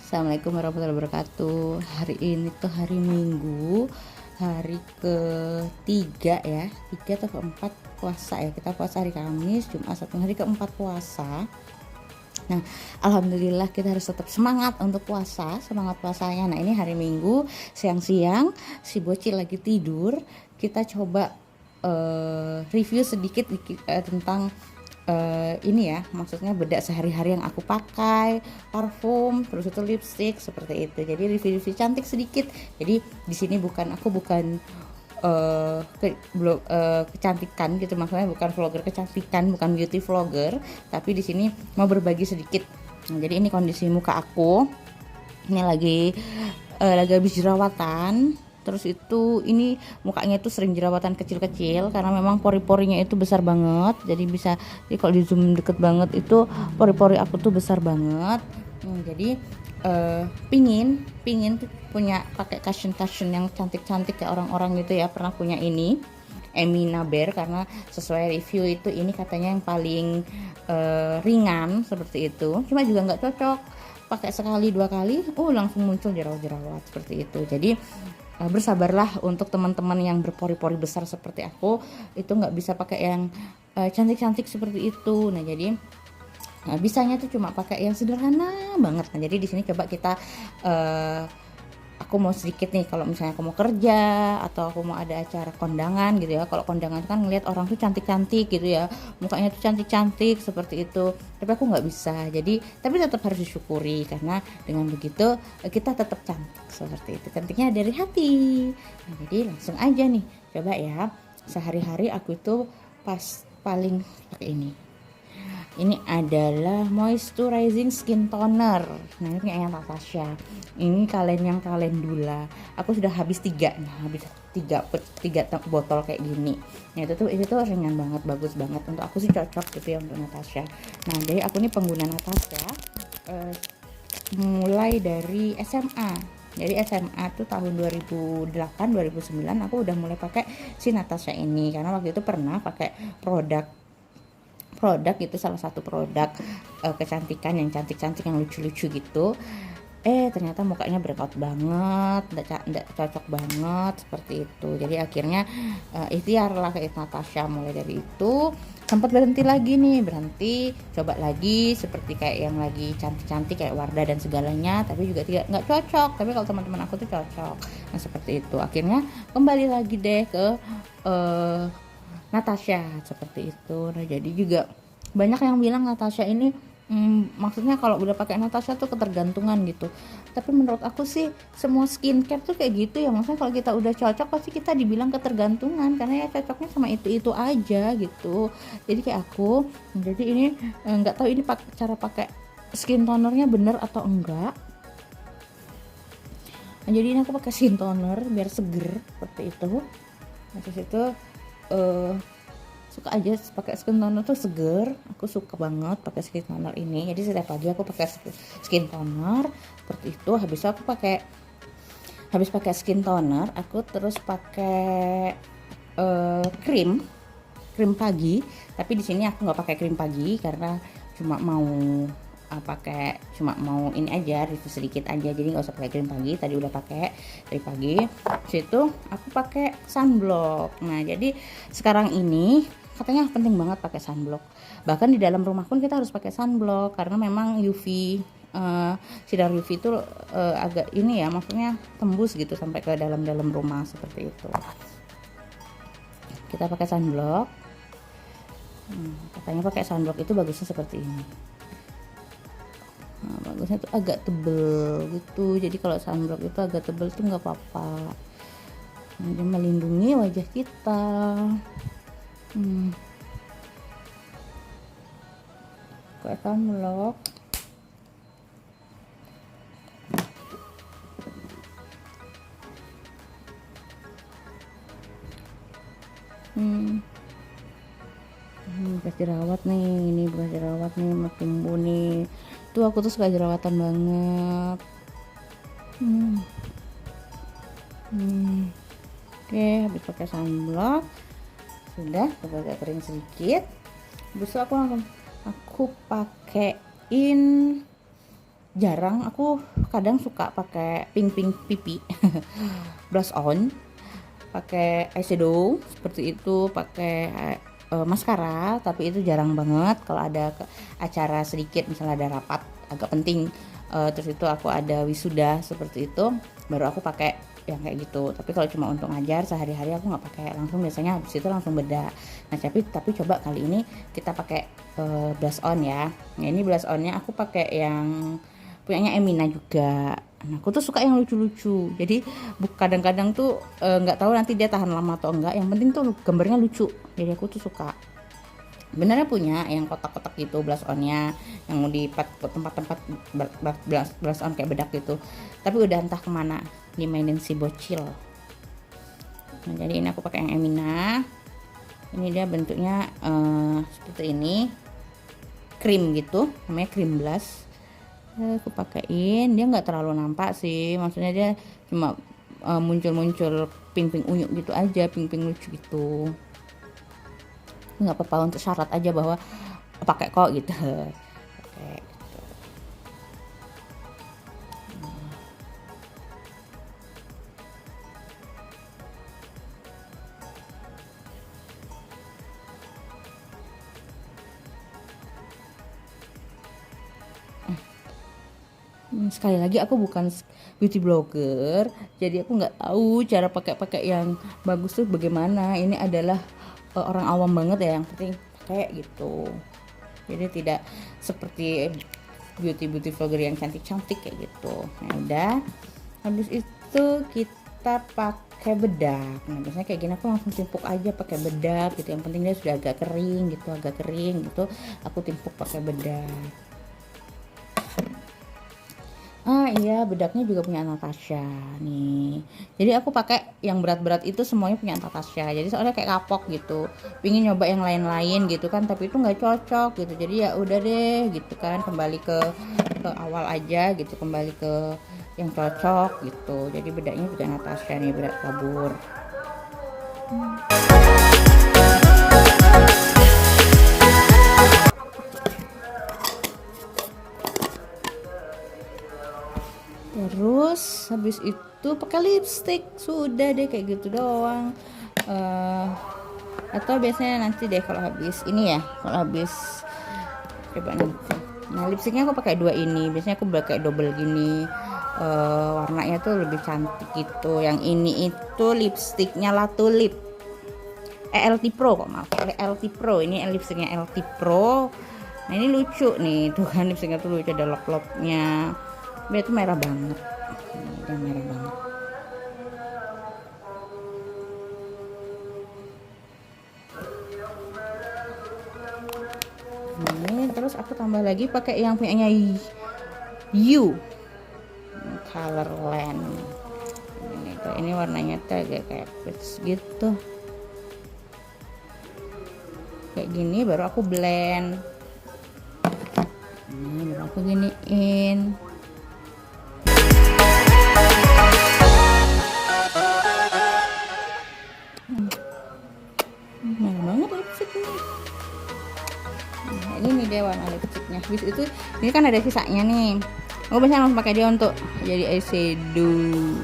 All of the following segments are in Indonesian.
Assalamualaikum warahmatullahi wabarakatuh. Hari ini tuh hari Minggu, hari ketiga ya, tiga atau keempat puasa ya. Kita puasa hari Kamis, Jumat, Sabtu, hari keempat puasa. Nah, alhamdulillah kita harus tetap semangat untuk puasa, semangat puasanya. Nah, ini hari Minggu, siang-siang si bocil lagi tidur. Kita coba review sedikit tentang ini ya, maksudnya bedak sehari-hari yang aku pakai, parfum, terus itu lipstick seperti itu. Jadi review-review cantik sedikit. Jadi di sini aku bukan kecantikan gitu, maksudnya bukan vlogger kecantikan, bukan beauty vlogger, tapi di sini mau berbagi sedikit. Nah, jadi ini kondisi muka aku. Ini lagi habis jerawatan. Terus itu ini mukanya itu sering jerawatan kecil-kecil karena memang pori-porinya itu besar banget. Jadi kalau di zoom deket banget itu pori-pori aku tuh besar banget. Jadi pingin punya pakai cushion yang cantik-cantik kayak orang-orang gitu ya. Pernah punya ini Emina Bear, karena sesuai review itu ini katanya yang paling ringan seperti itu. Cuma juga nggak cocok pakai sekali dua kali langsung muncul jerawat-jerawat seperti itu. Jadi bersabarlah untuk teman-teman yang berpori-pori besar seperti aku, itu nggak bisa pakai yang cantik-cantik seperti itu. Nah, jadi bisanya tuh cuma pakai yang sederhana banget. Nah, jadi di sini coba kita aku mau sedikit nih, kalau misalnya aku mau kerja atau aku mau ada acara kondangan gitu ya. Kalau kondangan kan ngelihat orang tuh cantik-cantik gitu ya, mukanya tuh cantik-cantik seperti itu, tapi aku nggak bisa. Tapi tetap harus disyukuri, karena dengan begitu kita tetap cantik seperti itu, cantiknya dari hati. Nah, jadi langsung aja nih, coba ya, sehari-hari aku itu paling pakai ini adalah moisturizing skin toner. Nah, ini yang Natasha. Ini yang kalendula. Aku sudah habis 3. Nah, habis 3 botol kayak gini. Nah, itu tuh ringan banget, bagus banget. Untuk aku sih cocok gitu ya untuk Natasha. Nah, jadi aku ini pengguna Natasha mulai dari SMA. Jadi SMA tuh tahun 2008 2009 aku udah mulai pakai si Natasha ini, karena waktu itu pernah pakai produk itu salah satu produk kecantikan yang cantik-cantik, yang lucu-lucu gitu. Ternyata mukanya breakout banget, enggak cocok banget seperti itu. Jadi akhirnya ikhtiar lah ke Natasha. Mulai dari itu sempat berhenti, coba lagi seperti kayak yang lagi cantik-cantik kayak Wardah dan segalanya, tapi juga nggak cocok. Tapi kalau teman-teman aku tuh cocok. Nah, seperti itu. Akhirnya kembali lagi deh ke Natasha seperti itu. Nah, jadi juga banyak yang bilang Natasha ini maksudnya kalau udah pakai Natasha tuh ketergantungan gitu. Tapi menurut aku sih semua skincare tuh kayak gitu ya. Maksudnya kalau kita udah cocok pasti kita dibilang ketergantungan, karena ya cocoknya sama itu aja gitu. Jadi kayak aku, jadi ini nggak tahu ini cara pakai skin tonernya bener atau enggak. Nah, jadi ini aku pakai skin toner biar seger seperti itu. Nah, terus itu suka aja pakai skin toner tuh seger. Aku suka banget pakai skin toner ini. Jadi setiap pagi aku pakai skin toner seperti itu. Habis pakai skin toner, aku terus pakai krim pagi. Tapi di sini aku nggak pakai krim pagi karena cuma mau ini aja, review sedikit aja, jadi nggak usah pakai krim pagi. Tadi udah pakai dari pagi. Situ aku pakai sunblock. Nah, jadi sekarang ini katanya penting banget pakai sunblock. Bahkan di dalam rumah pun kita harus pakai sunblock, karena memang sinar UV itu agak ini ya, maksudnya tembus gitu sampai ke dalam rumah seperti itu. Kita pakai sunblock. Katanya pakai sunblock itu bagusnya seperti ini. Nah, bagusnya tuh agak tebel gitu. Jadi kalau sunblock itu agak tebel tuh nggak apa-apa. Nah, dia melindungi wajah kita. Pakai sunblock. Bekas jerawat nih, mau tumbuh nih. Tuh aku tuh suka jerawatan banget. Oke, habis pakai sunblock sudah, agak kering sedikit. Habis itu aku pakein jarang, aku kadang suka pakai pink pipi blush on, pakai eyeshadow seperti itu, pakai maskara, tapi itu jarang banget kalau ada acara sedikit, misalnya ada rapat agak penting, terus itu aku ada wisuda seperti itu, baru aku pakai yang kayak gitu. Tapi kalau cuma untuk ngajar sehari-hari aku nggak pakai langsung, biasanya habis itu langsung bedak. Nah tapi coba kali ini kita pakai blush on ya. Nah ini blush onnya aku pakai yang punyanya Emina juga. Nah, aku tuh suka yang lucu-lucu. Jadi kadang-kadang tuh nggak tahu nanti dia tahan lama atau enggak. Yang penting tuh gambarnya lucu. Jadi aku tuh suka. Benernya punya yang kotak-kotak gitu blush onnya, yang mau di tempat-tempat blush on kayak bedak gitu. Tapi udah entah kemana dimainin si bocil. Nah, jadi ini aku pakai yang Emina. Ini dia bentuknya seperti ini, krim gitu, namanya krim blush. Aku pakein, dia nggak terlalu nampak sih, maksudnya dia cuma muncul-muncul pink unyu gitu aja, pink lucu gitu. Nggak apa-apa, untuk syarat aja bahwa pakai kok gitu. Pakai gitu. Sekali lagi aku bukan beauty blogger, jadi aku nggak tahu cara pakai yang bagus tuh bagaimana. Ini adalah orang awam banget ya, yang penting pakai gitu. Jadi tidak seperti beauty vlogger yang cantik kayak gitu. Nah udah, habis itu kita pakai bedak. Nah biasanya kayak gini aku langsung timpuk aja pakai bedak gitu, yang penting dia sudah agak kering gitu, aku timpuk pakai bedak. Iya, bedaknya juga punya Natasha nih. Jadi aku pakai yang berat-berat itu semuanya punya Natasha. Jadi soalnya kayak kapok gitu. Pingin nyoba yang lain-lain gitu kan, tapi itu nggak cocok gitu. Jadi ya udah deh gitu kan, kembali ke awal aja gitu, kembali ke yang cocok gitu. Jadi bedaknya juga Natasha nih, bedak kabur. Terus habis itu pakai lipstick, sudah deh kayak gitu doang. Atau biasanya nanti deh kalau habis ini ya, kalau habis coba nanti. Nah lipstiknya aku pakai dua ini, biasanya aku pakai double gini. Warnanya tuh lebih cantik gitu. Yang ini itu lipstiknya Latu Lip, LT Pro kok, maaf, LT Pro. Ini lipstiknya LT Pro. Nah ini lucu nih, tuh kan lipstiknya tuh lucu, ada lop-lopnya. Dia tuh merah banget, dia merah banget. Ini terus aku tambah lagi pakai yang punyanya You Colorland. Ini warnanya tuh agak kayak peach gitu, kayak gini. Baru aku blend. Ini baru aku giniin. Merah banget lipstiknya. Nah, ini nih dia warna lipstiknya. Habis itu ini kan ada sisanya nih. Aku biasanya langsung pakai dia untuk jadi eyeshadow.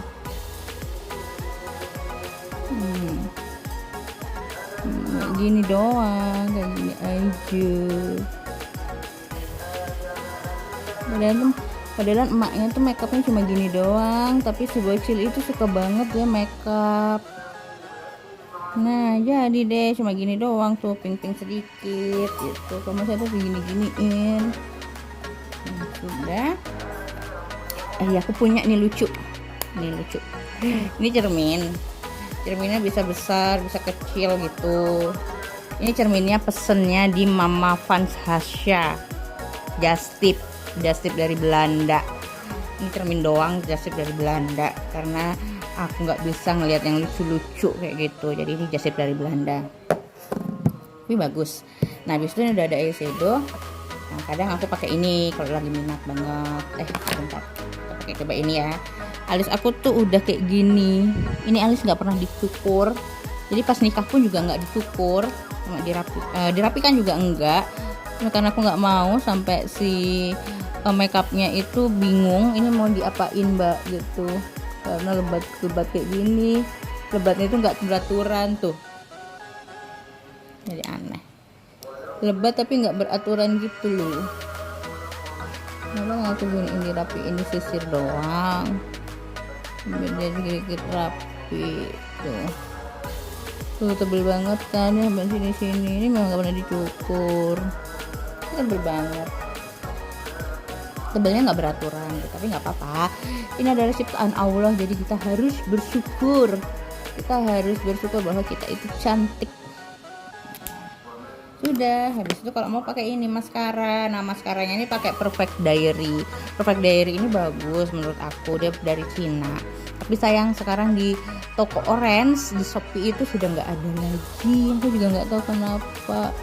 Kayak gini doang, kayak gini aja. Padahal emaknya tuh makeupnya cuma gini doang, tapi si bocil itu suka banget dia makeup. Nah jadi deh cuma gini doang tuh, pink sedikit gitu. Kamu saya tuh gini-giniin. Nah, sudah. Aku punya nih lucu. Ini cerminnya bisa besar bisa kecil gitu. Ini cerminnya pesennya di Mama Van Hasha, just tip dari Belanda. Ini cermin doang, just tip dari Belanda, karena aku nggak bisa ngelihat yang lucu-lucu kayak gitu. Jadi ini just tip dari Belanda, tapi bagus. Nah habis itu ini udah ada eyeshadow. Nah kadang aku pakai ini kalau lagi minat banget. Bentar, kita pakai coba ini ya. Alis aku tuh udah kayak gini. Ini alis nggak pernah dicukur, jadi pas nikah pun juga nggak dicukur, cuma dirapikan juga enggak. Karena aku nggak mau sampai si makeupnya itu bingung ini mau diapain mbak gitu, karena lebat kayak gini, lebatnya itu nggak beraturan tuh, jadi aneh, lebat tapi nggak beraturan gitu loh. Kenapa aku gini dirapiin di sisir doang, jadi dikit rapi tuh tebel banget kan ya, sampai sini ini memang nggak pernah dicukur, tebel banget, tebelnya nggak beraturan tapi nggak apa-apa, ini adalah ciptaan Allah, jadi kita harus bersyukur bahwa kita itu cantik. Sudah, habis itu kalau mau pakai ini maskara, nah maskaranya ini pakai Perfect Diary ini bagus menurut aku, dia dari Cina, tapi sayang sekarang di toko Orange di Shopee itu sudah nggak ada lagi, aku juga nggak tahu kenapa.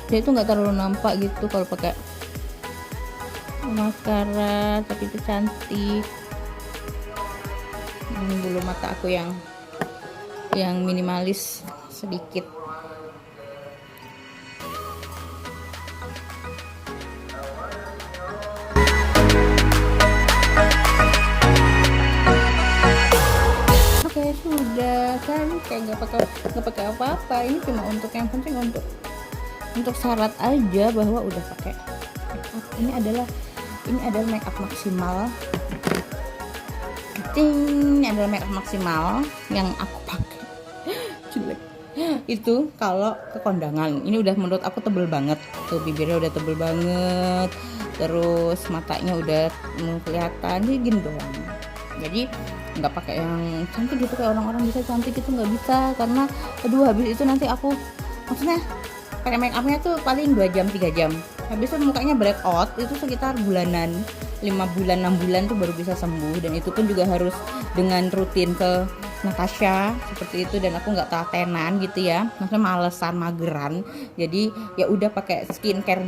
Dia itu nggak terlalu nampak gitu kalau pakai maskara, tapi itu cantik. Ini bulu mata aku yang minimalis sedikit. Oke, sudah kan, kayak nggak pakai apa-apa, ini cuma untuk yang penting untuk syarat aja bahwa udah pakai makeup. Ini adalah makeup maksimal. Ini adalah makeup maksimal yang aku pakai. Jelek. Itu kalau ke kondangan. Ini udah menurut aku tebel banget. Tuh bibirnya udah tebel banget. Terus matanya udah kelihatan, jadi gini doang. Jadi nggak pakai yang cantik gitu kayak orang-orang bisa cantik itu, nggak bisa, karena kedua habis itu nanti aku maksudnya pakai make upnya tuh paling 2 jam 3 jam, habis itu mukanya breakout itu sekitar bulanan, 5 bulan 6 bulan tuh baru bisa sembuh, dan itu pun juga harus dengan rutin ke Natasha seperti itu, dan aku nggak telatenan gitu ya, maksudnya malesan mageran, jadi ya udah pakai skincare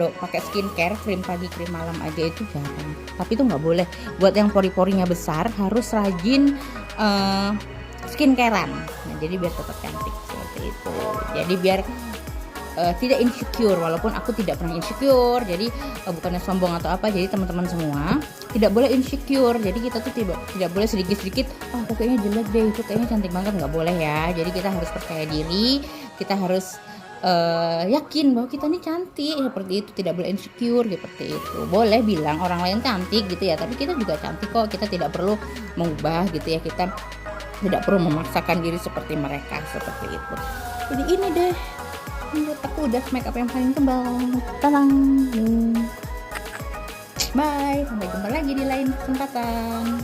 krim pagi krim malam aja itu jarang. Tapi itu nggak boleh, buat yang pori-porinya besar harus rajin skincarean, nah, jadi biar tetap cantik seperti itu, jadi biar tidak insecure, walaupun aku tidak pernah insecure, jadi bukannya sombong atau apa, jadi teman-teman semua tidak boleh insecure, jadi kita tuh tidak boleh sedikit-sedikit aku kayaknya jelek deh, itu kayaknya cantik banget, nggak boleh ya. Jadi kita harus percaya diri, kita harus yakin bahwa kita ini cantik seperti itu, tidak boleh insecure seperti itu. Boleh bilang orang lain cantik gitu ya, tapi kita juga cantik kok, kita tidak perlu mengubah gitu ya, kita tidak perlu memaksakan diri seperti mereka seperti itu. Jadi ini deh menurut aku udah makeup yang paling tebal. Tadang. Bye, sampai jumpa lagi di lain kesempatan.